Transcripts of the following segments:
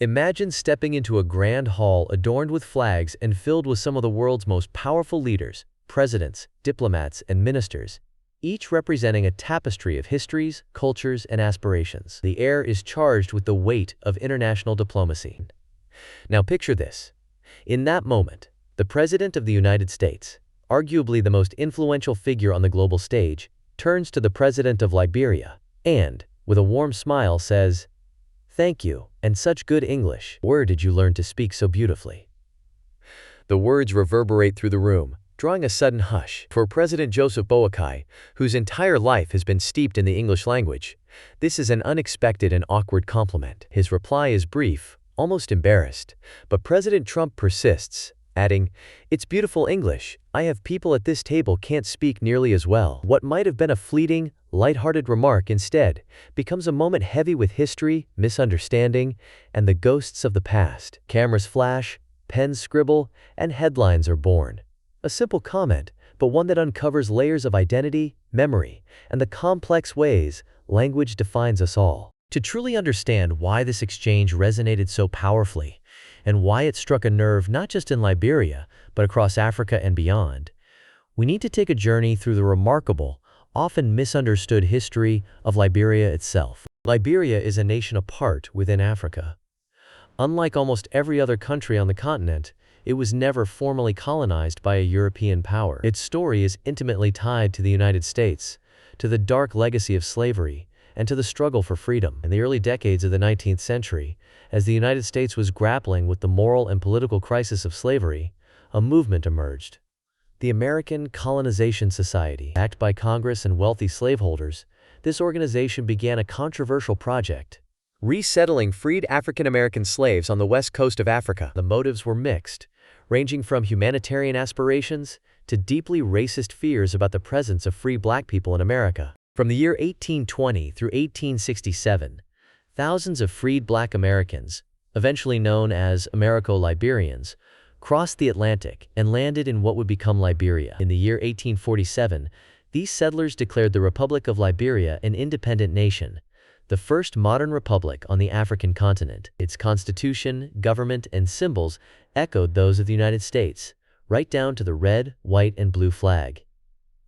Imagine stepping into a grand hall adorned with flags and filled with some of the world's most powerful leaders, presidents, diplomats, and ministers, each representing a tapestry of histories, cultures, and aspirations. The air is charged with the weight of international diplomacy. Now picture this. In that moment, the President of the United States, arguably the most influential figure on the global stage, turns to the President of Liberia and, with a warm smile, says, "Thank you, and such good English. Where did you learn to speak so beautifully?" The words reverberate through the room, drawing a sudden hush. For President Joseph Boakai, whose entire life has been steeped in the English language, this is an unexpected and awkward compliment. His reply is brief, almost embarrassed, but President Trump persists, adding, "It's beautiful English. I have people at this table can't speak nearly as well." What might have been a fleeting, light-hearted remark instead becomes a moment heavy with history, misunderstanding, and the ghosts of the past. Cameras flash, pens scribble, and headlines are born. A simple comment, but one that uncovers layers of identity, memory, and the complex ways language defines us all. To truly understand why this exchange resonated so powerfully, and why it struck a nerve not just in Liberia, but across Africa and beyond, we need to take a journey through the remarkable, often misunderstood history of Liberia itself. Liberia is a nation apart within Africa. Unlike almost every other country on the continent, it was never formally colonized by a European power. Its story is intimately tied to the United States, to the dark legacy of slavery, and to the struggle for freedom. In the early decades of the 19th century, as the United States was grappling with the moral and political crisis of slavery, a movement emerged. The American Colonization Society. Backed by Congress and wealthy slaveholders, this organization began a controversial project: resettling freed African American slaves on the west coast of Africa. The motives were mixed, ranging from humanitarian aspirations to deeply racist fears about the presence of free black people in America. From the year 1820 through 1867, thousands of freed black Americans, eventually known as Americo-Liberians, crossed the Atlantic and landed in what would become Liberia. In the year 1847, these settlers declared the Republic of Liberia an independent nation, the first modern republic on the African continent. Its constitution, government, and symbols echoed those of the United States, right down to the red, white, and blue flag.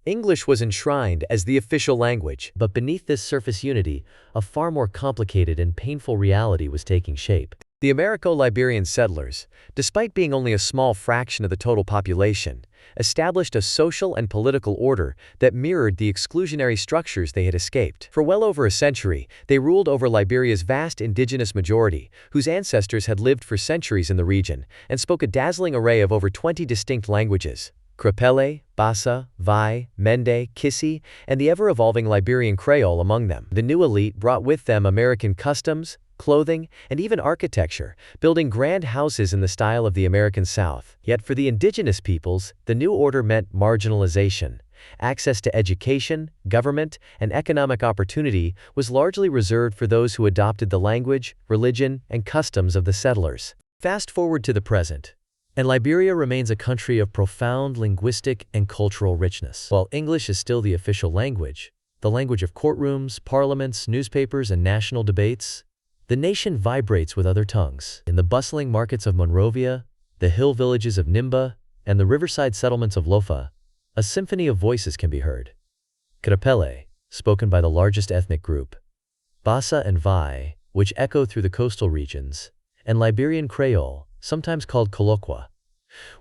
English was enshrined as the official language, but beneath this surface unity, a far more complicated and painful reality was taking shape. The Americo-Liberian settlers, despite being only a small fraction of the total population, established a social and political order that mirrored the exclusionary structures they had escaped. For well over a century, they ruled over Liberia's vast indigenous majority, whose ancestors had lived for centuries in the region and spoke a dazzling array of over 20 distinct languages: Krepele, Bassa, Vai, Mende, Kissi, and the ever-evolving Liberian Kreyol among them. The new elite brought with them American customs, clothing, and even architecture, building grand houses in the style of the American South. Yet for the indigenous peoples, the new order meant marginalization. Access to education, government, and economic opportunity was largely reserved for those who adopted the language, religion, and customs of the settlers. Fast forward to the present, and Liberia remains a country of profound linguistic and cultural richness. While English is still the official language, the language of courtrooms, parliaments, newspapers, and national debates, the nation vibrates with other tongues. In the bustling markets of Monrovia, the hill villages of Nimba, and the riverside settlements of Lofa, a symphony of voices can be heard. Krepele, spoken by the largest ethnic group, Bassa and Vai, which echo through the coastal regions, and Liberian Kreyol, sometimes called Kolokwa,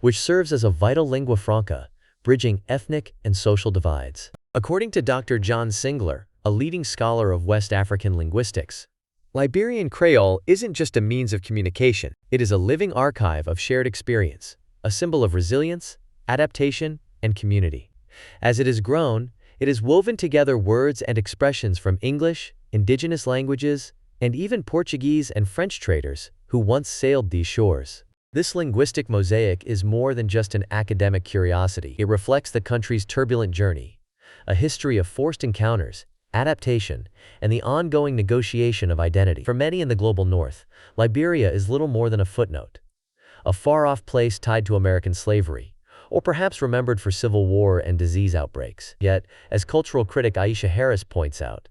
which serves as a vital lingua franca, bridging ethnic and social divides. According to Dr. John Singler, a leading scholar of West African linguistics, Liberian Kreyol isn't just a means of communication, it is a living archive of shared experience, a symbol of resilience, adaptation, and community. As it has grown, it has woven together words and expressions from English, indigenous languages, and even Portuguese and French traders who once sailed these shores. This linguistic mosaic is more than just an academic curiosity. It reflects the country's turbulent journey, a history of forced encounters, adaptation, and the ongoing negotiation of identity. For many in the global north, Liberia is little more than a footnote, a far-off place tied to American slavery, or perhaps remembered for civil war and disease outbreaks. Yet, as cultural critic Aisha Harris points out,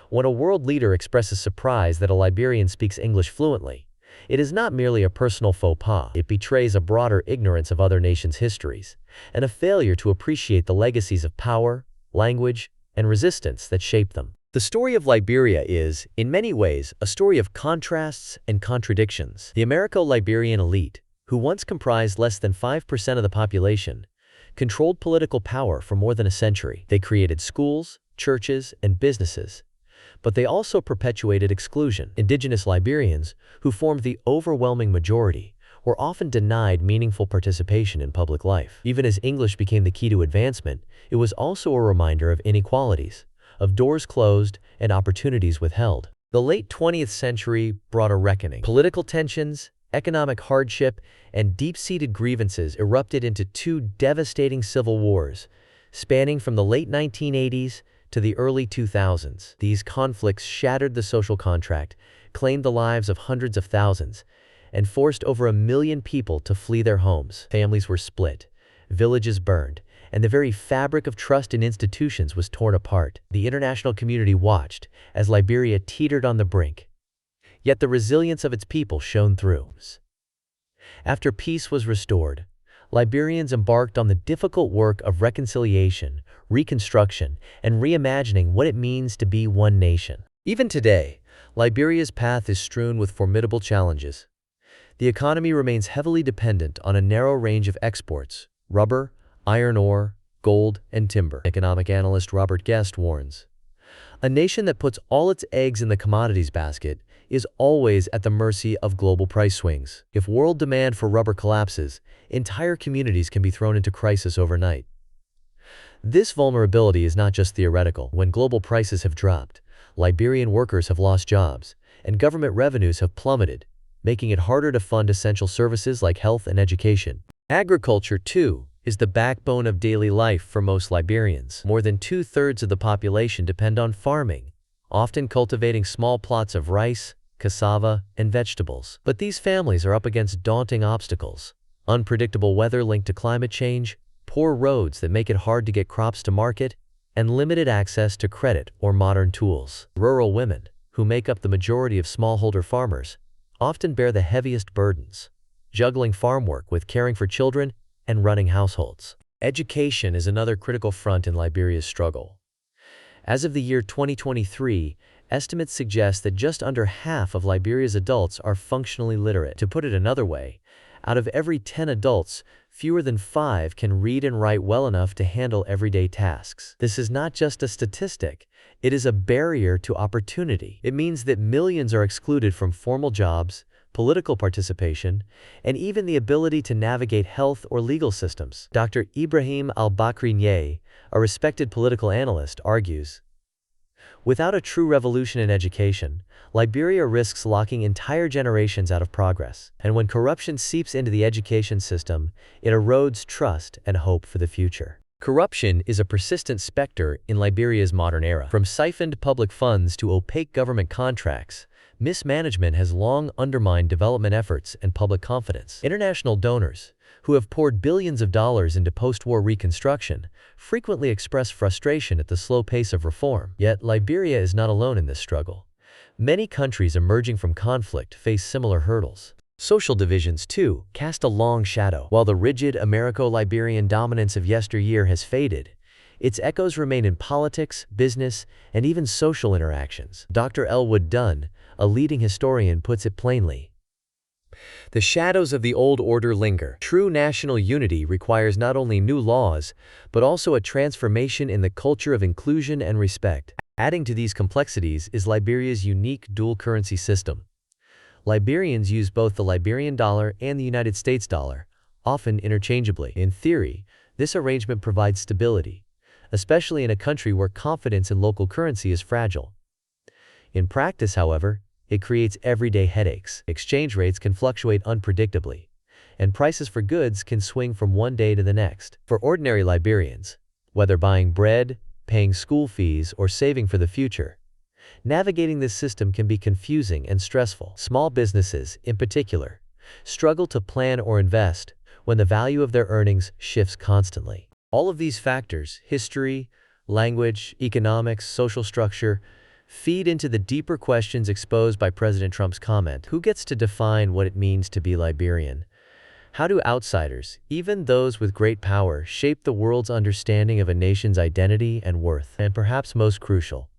when a world leader expresses surprise that a Liberian speaks English fluently, It is not merely a personal faux pas. It betrays a broader ignorance of other nations' histories, and a failure to appreciate the legacies of power, language, and resistance that shaped them. The story of Liberia is, in many ways, a story of contrasts and contradictions. The Americo-Liberian elite, who once comprised less than 5% of the population, controlled political power for more than a century. They created schools, churches, and businesses, but they also perpetuated exclusion. Indigenous Liberians, who formed the overwhelming majority, were often denied meaningful participation in public life. Even as English became the key to advancement, it was also a reminder of inequalities, of doors closed and opportunities withheld. The late 20th century brought a reckoning. Political tensions, economic hardship, and deep-seated grievances erupted into two devastating civil wars, spanning from the late 1980s to the early 2000s. These conflicts shattered the social contract, claimed the lives of hundreds of thousands, and forced over 1 million people to flee their homes. Families were split, villages burned, and the very fabric of trust in institutions was torn apart. The international community watched as Liberia teetered on the brink, yet the resilience of its people shone through. After peace was restored, Liberians embarked on the difficult work of reconciliation, reconstruction, and reimagining what it means to be one nation. Even today, Liberia's path is strewn with formidable challenges. The economy remains heavily dependent on a narrow range of exports: rubber, iron ore, gold, and timber. Economic analyst Robert Guest warns, "A nation that puts all its eggs in the commodities basket is always at the mercy of global price swings. If world demand for rubber collapses, entire communities can be thrown into crisis overnight." This vulnerability is not just theoretical. When global prices have dropped, Liberian workers have lost jobs, and government revenues have plummeted, making it harder to fund essential services like health and education. Agriculture, too, is the backbone of daily life for most Liberians. More than 2/3 of the population depend on farming, often cultivating small plots of rice, cassava, and vegetables. But these families are up against daunting obstacles: unpredictable weather linked to climate change, poor roads that make it hard to get crops to market, and limited access to credit or modern tools. Rural women, who make up the majority of smallholder farmers, often bear the heaviest burdens, juggling farm work with caring for children and running households. Education is another critical front in Liberia's struggle. As of the year 2023, estimates suggest that just under half of Liberia's adults are functionally literate. To put it another way, out of every 10 adults, fewer than 5 can read and write well enough to handle everyday tasks. This is not just a statistic, it is a barrier to opportunity. It means that millions are excluded from formal jobs, political participation, and even the ability to navigate health or legal systems. Dr. Ibrahim al-Bakri, a respected political analyst, argues, "Without a true revolution in education, Liberia risks locking entire generations out of progress. And when corruption seeps into the education system, it erodes trust and hope for the future." Corruption is a persistent specter in Liberia's modern era. From siphoned public funds to opaque government contracts, mismanagement has long undermined development efforts and public confidence. International donors, who have poured billions of dollars into post-war reconstruction, frequently express frustration at the slow pace of reform. Yet Liberia is not alone in this struggle. Many countries emerging from conflict face similar hurdles. Social divisions, too, cast a long shadow. While the rigid Americo-Liberian dominance of yesteryear has faded, its echoes remain in politics, business, and even social interactions. Dr. Elwood Dunn, a leading historian, puts it plainly, "The shadows of the old order linger. True national unity requires not only new laws, but also a transformation in the culture of inclusion and respect." Adding to these complexities is Liberia's unique dual-currency system. Liberians use both the Liberian dollar and the United States dollar, often interchangeably. In theory, this arrangement provides stability, especially in a country where confidence in local currency is fragile. In practice, however, it creates everyday headaches. Exchange rates can fluctuate unpredictably, and prices for goods can swing from one day to the next. For ordinary Liberians, whether buying bread, paying school fees, or saving for the future, navigating this system can be confusing and stressful. Small businesses, in particular, struggle to plan or invest when the value of their earnings shifts constantly. All of these factors, history, language, economics, social structure, feed into the deeper questions exposed by President Trump's comment. Who gets to define what it means to be Liberian? How do outsiders, even those with great power, shape the world's understanding of a nation's identity and worth? And perhaps most crucial,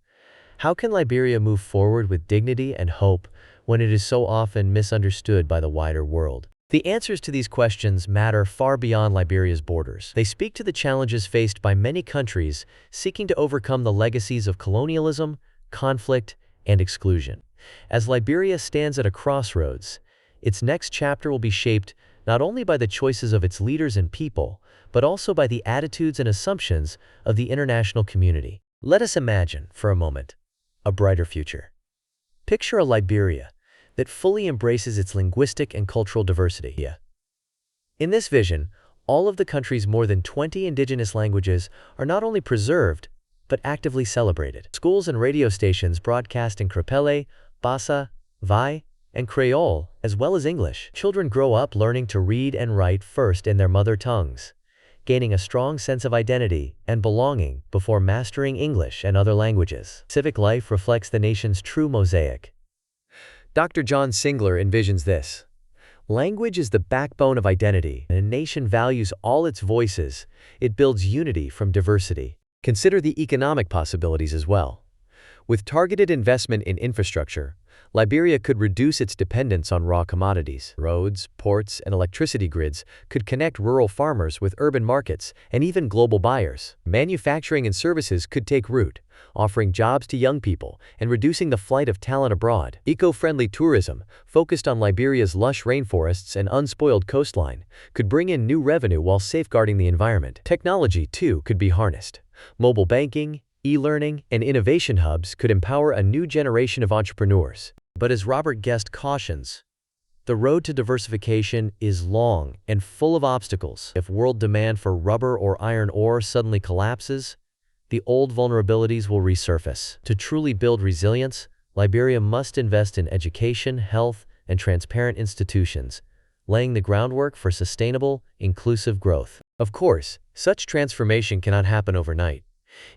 how can Liberia move forward with dignity and hope when it is so often misunderstood by the wider world? The answers to these questions matter far beyond Liberia's borders. They speak to the challenges faced by many countries seeking to overcome the legacies of colonialism, conflict, and exclusion. As Liberia stands at a crossroads, its next chapter will be shaped not only by the choices of its leaders and people, but also by the attitudes and assumptions of the international community. Let us imagine, for a moment, a brighter future. Picture a Liberia that fully embraces its linguistic and cultural diversity. In this vision, all of the country's more than 20 indigenous languages are not only preserved, but actively celebrated. Schools and radio stations broadcast in Krepele, Bassa, Vai, and Kreyol, as well as English. Children grow up learning to read and write first in their mother tongues, gaining a strong sense of identity and belonging before mastering English and other languages. Civic life reflects the nation's true mosaic. Dr. John Singler envisions this. Language is the backbone of identity, and a nation values all its voices. It builds unity from diversity. Consider the economic possibilities as well. With targeted investment in infrastructure, Liberia could reduce its dependence on raw commodities. Roads, ports, and electricity grids could connect rural farmers with urban markets and even global buyers. Manufacturing and services could take root, offering jobs to young people and reducing the flight of talent abroad. Eco-friendly tourism, focused on Liberia's lush rainforests and unspoiled coastline, could bring in new revenue while safeguarding the environment. Technology, too, could be harnessed. Mobile banking, e-learning, and innovation hubs could empower a new generation of entrepreneurs. But as Robert Guest cautions, the road to diversification is long and full of obstacles. If world demand for rubber or iron ore suddenly collapses, the old vulnerabilities will resurface. To truly build resilience, Liberia must invest in education, health, and transparent institutions, laying the groundwork for sustainable, inclusive growth. Of course, such transformation cannot happen overnight.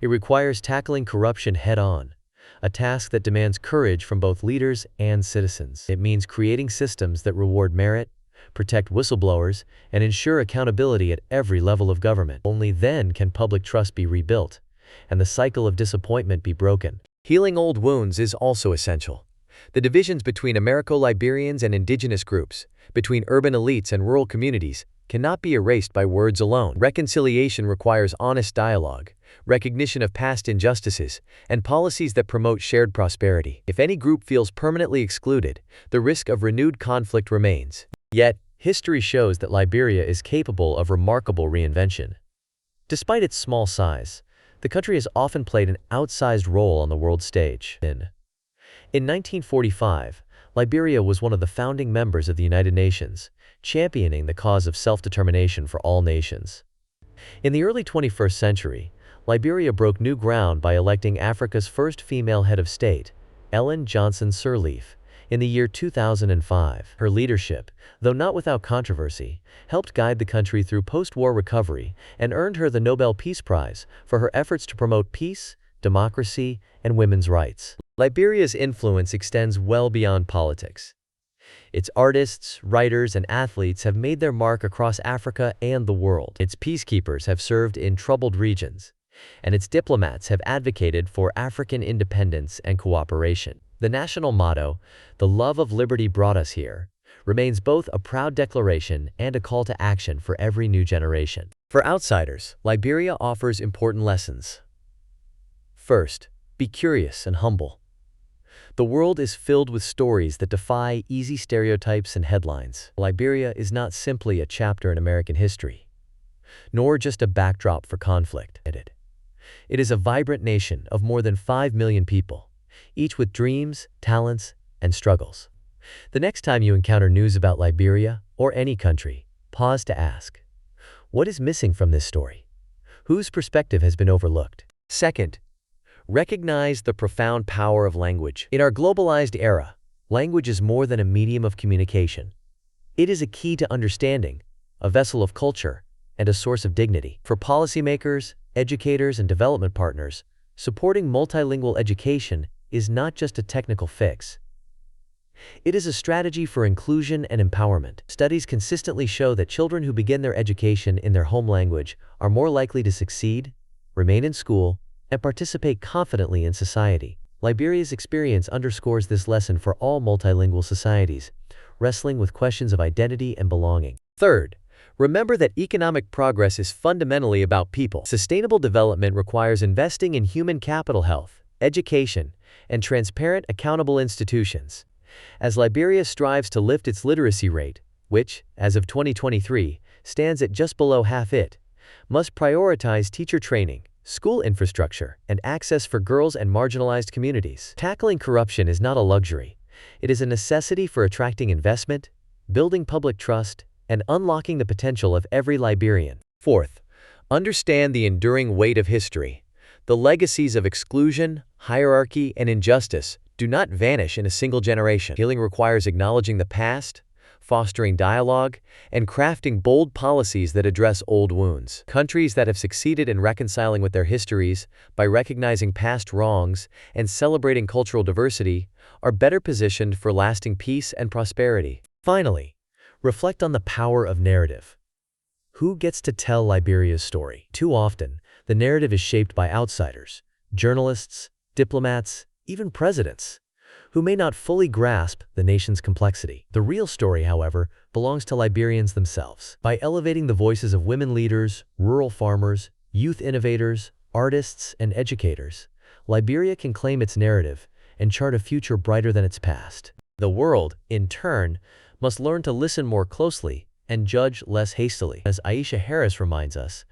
It requires tackling corruption head-on, a task that demands courage from both leaders and citizens. It means creating systems that reward merit, protect whistleblowers, and ensure accountability at every level of government. Only then can public trust be rebuilt, and the cycle of disappointment be broken. Healing old wounds is also essential. The divisions between Americo-Liberians and indigenous groups, between urban elites and rural communities, cannot be erased by words alone. Reconciliation requires honest dialogue, recognition of past injustices, and policies that promote shared prosperity. If any group feels permanently excluded, the risk of renewed conflict remains. Yet, history shows that Liberia is capable of remarkable reinvention. Despite its small size, the country has often played an outsized role on the world stage. In 1945, Liberia was one of the founding members of the United Nations, championing the cause of self-determination for all nations. In the early 21st century, Liberia broke new ground by electing Africa's first female head of state, Ellen Johnson Sirleaf, in the year 2005. Her leadership, though not without controversy, helped guide the country through post-war recovery and earned her the Nobel Peace Prize for her efforts to promote peace, democracy, and women's rights. Liberia's influence extends well beyond politics. Its artists, writers, and athletes have made their mark across Africa and the world. Its peacekeepers have served in troubled regions, and its diplomats have advocated for African independence and cooperation. The national motto, "The love of liberty brought us here," remains both a proud declaration and a call to action for every new generation. For outsiders, Liberia offers important lessons. First, be curious and humble. The world is filled with stories that defy easy stereotypes and headlines. Liberia is not simply a chapter in American history, nor just a backdrop for conflict. It is a vibrant nation of more than 5 million people, each with dreams, talents, and struggles. The next time you encounter news about Liberia or any country, pause to ask, what is missing from this story? Whose perspective has been overlooked? Second, recognize the profound power of language. In our globalized era, language is more than a medium of communication. It is a key to understanding, a vessel of culture, and a source of dignity. For policymakers, educators, and development partners, supporting multilingual education is not just a technical fix. It is a strategy for inclusion and empowerment. Studies consistently show that children who begin their education in their home language are more likely to succeed, remain in school, and participate confidently in society. Liberia's experience underscores this lesson for all multilingual societies, wrestling with questions of identity and belonging. Third, remember that economic progress is fundamentally about people. Sustainable development requires investing in human capital, health, education, and transparent, accountable institutions. As Liberia strives to lift its literacy rate, which, as of 2023, stands at just below half it, must prioritize teacher training, school infrastructure, and access for girls and marginalized communities. Tackling corruption is not a luxury. It is a necessity for attracting investment, building public trust, and unlocking the potential of every Liberian. Fourth, understand the enduring weight of history. The legacies of exclusion, hierarchy, and injustice do not vanish in a single generation. Healing requires acknowledging the past, fostering dialogue, and crafting bold policies that address old wounds. Countries that have succeeded in reconciling with their histories by recognizing past wrongs and celebrating cultural diversity are better positioned for lasting peace and prosperity. Finally, reflect on the power of narrative. Who gets to tell Liberia's story? Too often, the narrative is shaped by outsiders, journalists, diplomats, even presidents, who may not fully grasp the nation's complexity. The real story, however, belongs to Liberians themselves. By elevating the voices of women leaders, rural farmers, youth innovators, artists, and educators, Liberia can claim its narrative and chart a future brighter than its past. The world, in turn, must learn to listen more closely and judge less hastily. As Aisha Harris reminds us,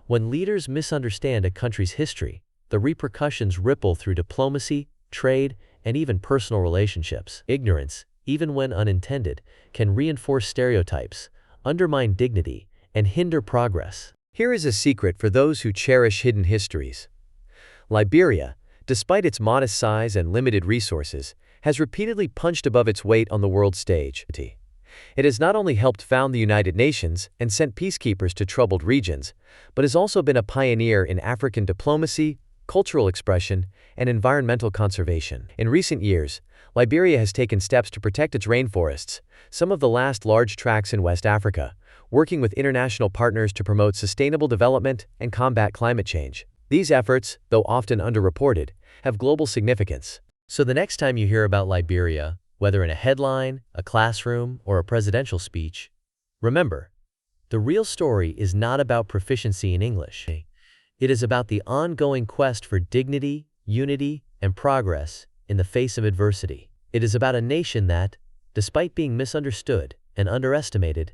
when leaders misunderstand a country's history, the repercussions ripple through diplomacy, trade, and even personal relationships. Ignorance, even when unintended, can reinforce stereotypes, undermine dignity, and hinder progress. Here is a secret for those who cherish hidden histories. Liberia, despite its modest size and limited resources, has repeatedly punched above its weight on the world stage. It has not only helped found the United Nations and sent peacekeepers to troubled regions, but has also been a pioneer in African diplomacy, cultural expression, and environmental conservation. In recent years, Liberia has taken steps to protect its rainforests, some of the last large tracts in West Africa, working with international partners to promote sustainable development and combat climate change. These efforts, though often underreported, have global significance. So the next time you hear about Liberia, whether in a headline, a classroom, or a presidential speech, remember, the real story is not about proficiency in English. It is about the ongoing quest for dignity, unity, and progress in the face of adversity. It is about a nation that, despite being misunderstood and underestimated,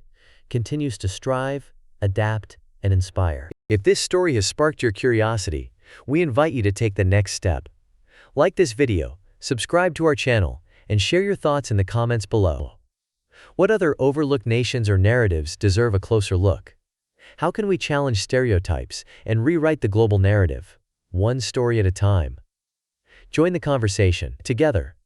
continues to strive, adapt, and inspire. If this story has sparked your curiosity, we invite you to take the next step. Like this video, subscribe to our channel, and share your thoughts in the comments below. What other overlooked nations or narratives deserve a closer look? How can we challenge stereotypes and rewrite the global narrative, one story at a time? Join the conversation. Together,